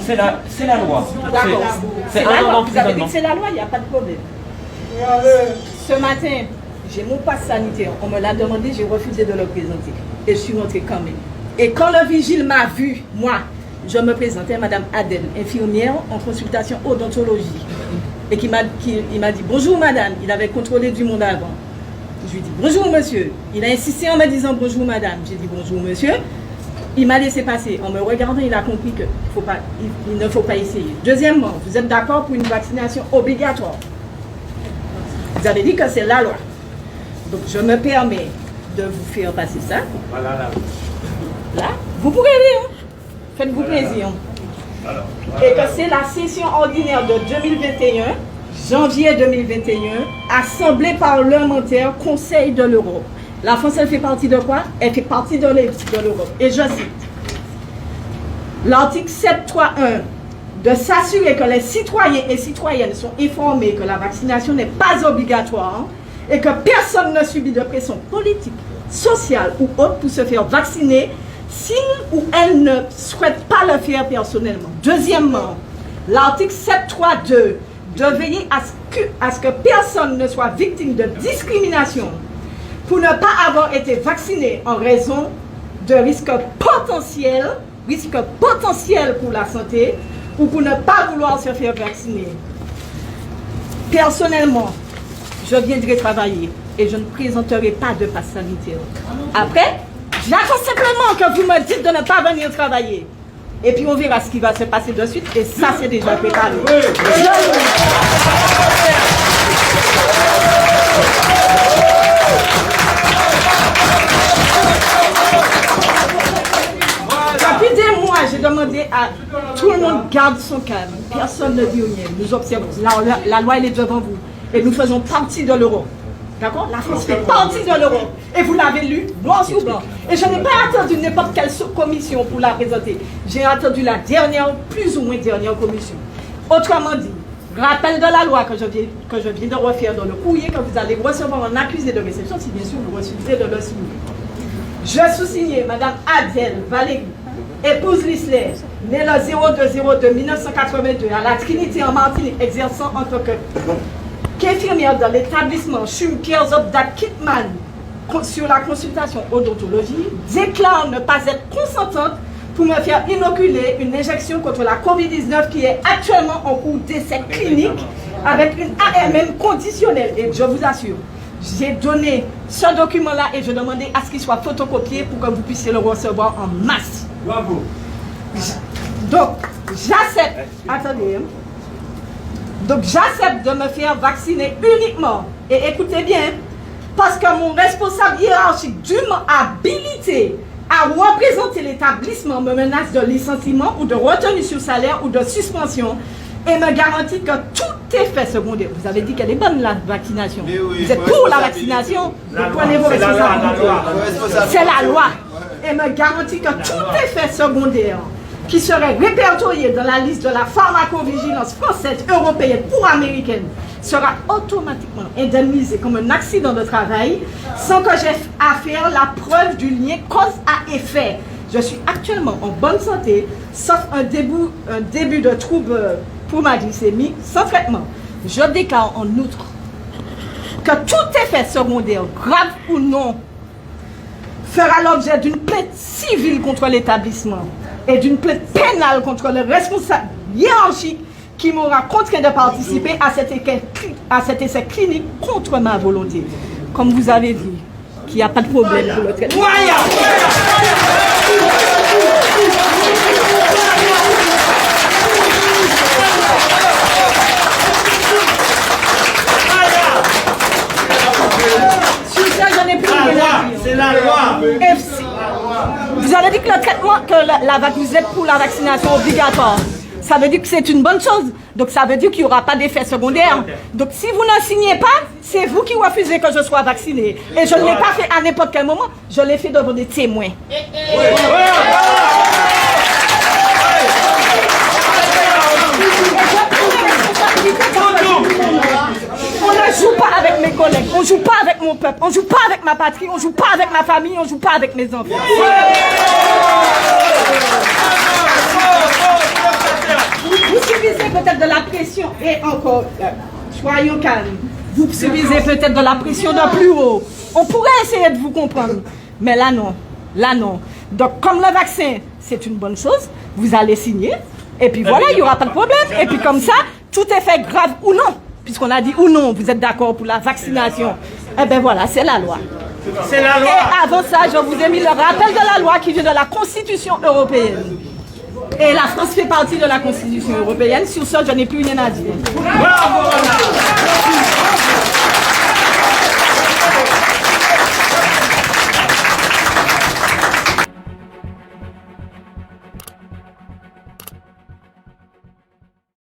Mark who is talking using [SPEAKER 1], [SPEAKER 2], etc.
[SPEAKER 1] C'est la loi.
[SPEAKER 2] D'accord.
[SPEAKER 1] C'est
[SPEAKER 2] la
[SPEAKER 1] un an
[SPEAKER 2] loi. Vous avez dit
[SPEAKER 1] d'emprisonnement.
[SPEAKER 2] que c'est la loi, il n'y a pas de problème. Ce matin, j'ai mon passe sanitaire. On me l'a demandé, j'ai refusé de le présenter. Et je suis rentrée quand même. Et quand le vigile m'a vu, moi, je me présentais à Madame Adèle, infirmière en consultation odontologie. Et il m'a dit bonjour madame. Il avait contrôlé du monde avant. Je lui ai dit bonjour monsieur. Il a insisté en me disant bonjour madame. J'ai dit bonjour monsieur. Il m'a laissé passer. En me regardant, il a compris qu'il ne faut pas essayer. Deuxièmement, vous êtes d'accord pour une vaccination obligatoire. Vous avez dit que c'est la loi. Donc je me permets de vous faire passer ça.
[SPEAKER 3] Voilà, là.
[SPEAKER 2] Là, vous pourrez lire. Faites-vous plaisir. Et que c'est la session ordinaire de 2021, janvier 2021, Assemblée parlementaire, Conseil de l'Europe. La France, elle fait partie de quoi? Elle fait partie de l'Europe. Et je cite l'article 7.3.1 de s'assurer que les citoyens et citoyennes sont informés que la vaccination n'est pas obligatoire et que personne ne subit de pression politique, sociale ou autre pour se faire vacciner s'il ou elle ne souhaite pas le faire personnellement. Deuxièmement, l'article 7.3.2 de veiller à ce que personne ne soit victime de discrimination pour ne pas avoir été vacciné en raison de risques potentiels pour la santé ou pour ne pas vouloir se faire vacciner. Personnellement, je viendrai travailler et je ne présenterai pas de passe sanitaire. Après, j'attends simplement que vous me dites de ne pas venir travailler. Et puis on verra ce qui va se passer de suite. Et ça, c'est déjà préparé. Depuis des mois, j'ai demandé à tout le monde garde son calme. Personne ne dit rien. Nous observons. La loi, elle est devant vous. Et nous faisons partie de l'Europe. D'accord? La France fait partie de l'Europe. Et vous l'avez lu, noir sur blanc. Et je n'ai pas attendu n'importe quelle commission pour la présenter. J'ai attendu la dernière, plus ou moins dernière commission. Autrement dit, rappel de la loi que je viens de refaire dans le courrier que vous allez recevoir en accusé de réception, si bien sûr vous refusez de le signer. Je sous-signais Madame Adèle Valérie, épouse Lisler, née le 02/02/1982 à la Trinité en Martinique, exerçant en tant qu'infirmière dans l'établissement Schumker-Zobdat Kitman sur la consultation odontologie, déclare ne pas être consentante pour me faire inoculer une injection contre la COVID-19 qui est actuellement en cours d'essai clinique avec une AMM conditionnelle. Et je vous assure, j'ai donné ce document-là et je demandais à ce qu'il soit photocopié pour que vous puissiez le recevoir en masse.
[SPEAKER 3] Bravo.
[SPEAKER 2] Donc, j'accepte. Attendez. Donc, j'accepte de me faire vacciner uniquement. Et écoutez bien, parce que mon responsable hiérarchique dûment habilité à représenter l'établissement me menace de licenciement ou de retenue sur salaire ou de suspension et me garantit que tout effet secondaire. Vous avez dit qu'elle est bonne la vaccination.
[SPEAKER 3] Oui,
[SPEAKER 2] vous êtes pour la vaccination. Vous prenez vos responsabilités. C'est la loi. Et me garantit que tout effet secondaire qui serait répertorié dans la liste de la pharmacovigilance française, européenne ou américaine sera automatiquement indemnisé comme un accident de travail sans que j'aie à faire la preuve du lien cause à effet. Je suis actuellement en bonne santé, sauf un début de trouble pour ma glycémie, sans traitement. Je déclare en outre que tout effet secondaire, grave ou non, fera l'objet d'une plainte civile contre l'établissement et d'une plainte pénale contre le responsable hiérarchique qui m'aura contraint de participer à cet essai clinique contre ma volonté. Comme vous avez dit, qu'il n'y a pas de problème pour le traitement. Sur ça, j'en ai plus rien à dire.
[SPEAKER 3] C'est la loi.
[SPEAKER 2] Vous avez dit que le traitement, vous êtes pour la vaccination obligatoire. Ça veut dire que c'est une bonne chose. Donc ça veut dire qu'il n'y aura pas d'effet secondaire. Donc si vous ne signez pas, c'est vous qui refusez que je sois vacciné. Et je ne l'ai pas fait à n'importe quel moment. Je l'ai fait devant des témoins. On ne joue pas avec mes collègues, on ne joue pas avec mon peuple, on ne joue pas avec ma patrie, on ne joue pas avec ma famille, on ne joue pas avec mes enfants. Vous subissez peut-être de la pression. Et encore, soyons calmes. Vous subissez peut-être de la pression de plus haut. On pourrait essayer de vous comprendre. Mais là, non. Là, non. Donc, comme le vaccin, c'est une bonne chose, vous allez signer. Et puis voilà, il n'y aura pas de problème. Et puis comme ça, tout est fait grave ou non. Puisqu'on a dit ou non, vous êtes d'accord pour la vaccination. Eh bien voilà, c'est la loi.
[SPEAKER 1] C'est la loi.
[SPEAKER 2] Et avant ça, je vous ai mis le rappel de la loi qui vient de la Constitution européenne. Et la France fait partie de la Constitution européenne. Sur ça, je n'ai plus rien à dire.
[SPEAKER 1] Bravo.